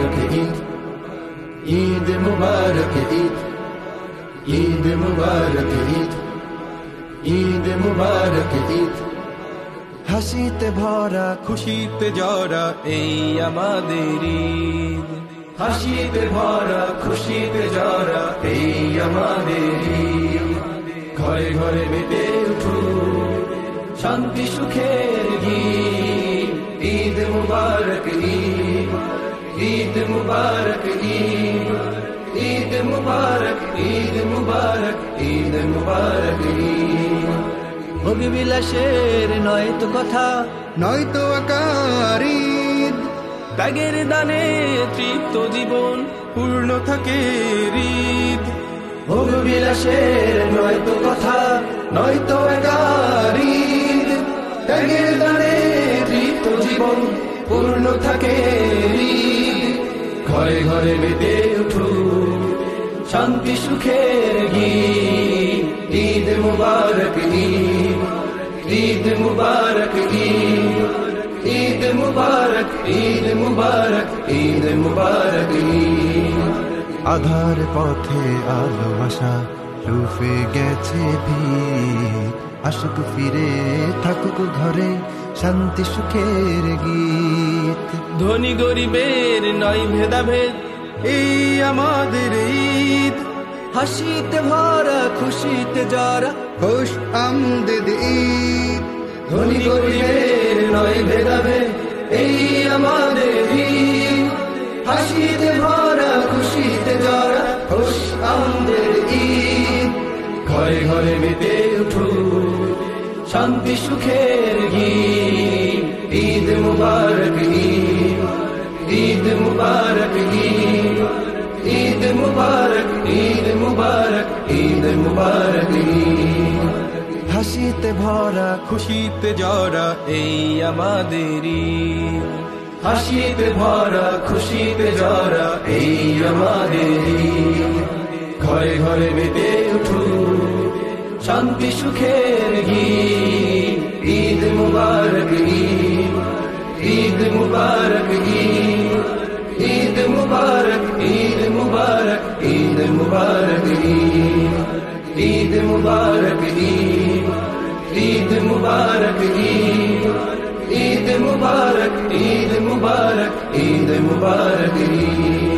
मुबारक ईद, ईद मुबारक ईद, ईद मुबारक ईद, ईद मुबारक ईद। হাসিতে ভরা খুশিতে জরা এই আমাদের ঈদ, হাসিতে ভরা খুশিতে জরা এই আমাদের ঈদ। ঘরে ঘরে মেতে উঠুক শান্তি সুখের গীত, ঈদ মুবারক ঈদ, ঈদ মুবারক ঈদ, ঈদ মুবারক, ঈদ মুবারক, ঈদ মুবারক ঈদ। ভোগ বিলাসের নয় তো কথা, নয় তো আকার ঈদ, ত্যাগের দানে তৃপ্ত জীবন পূর্ণ থাকে ঈদ। ভোগ বিলাসের নয় তো কথা, নয় তো একার ঈদ, ত্যাগের দানে তৃপ্ত জীবন পূর্ণ থাকে ঈদ। ঘরে ঘরে মেতে উঠুক শান্তি সুখের গীত, ঈদ মুবারক ঈদ, ঈদ মুবারক ঈদ, ঈদ মুবারক, ঈদ মুবারক, ঈদ মুবারক ঈদ। আধার পথে আলো আসা রুফে গেছে ভিত, আসুক ফিরে থাকুক ঘরে শান্তি সুখের গীত। ধনী গরিবের নয় ভেদাভেদ এই আমাদের ঈদ, হাসিতে ভরা খুশিতে জরা খুশ আমদেদ ঈদ। ধনী গরিবের নয় ভেদাভেদ এই আমাদের ঈদ, হাসিতে ভরা খুশিতে জরা খুশ আমাদের ঈদ। ঘরে ঘরে মেতে উঠুক শান্তি সুখের গীত, ঈদ মুবারক ঈদ, ঈদ মুবারক ঈদ, ঈদ মুবারক, ঈদ মুবারক, ঈদ মুবারক ঈদ। হাসিতে ভরা খুশিতে জরা এই আমাদের ঈদ, হাসিতে ভরা খুশিতে জরা এই আমাদের ঈদ। ঘরে ঘরে মেতে উঠুক শান্তি সুখের গীত, ঈদ মুবারক ঈদ, ঈদ মুবারক ঈদ, ঈদ মুবারক, ঈদ মুবারক, ঈদ মুবারক ঈদ। ঈদ মুবারক ঈদ, ঈদ মুবারক ঈদ, ঈদ মুবারক, ঈদ মুবারক, ঈদ মুবারক ঈদ।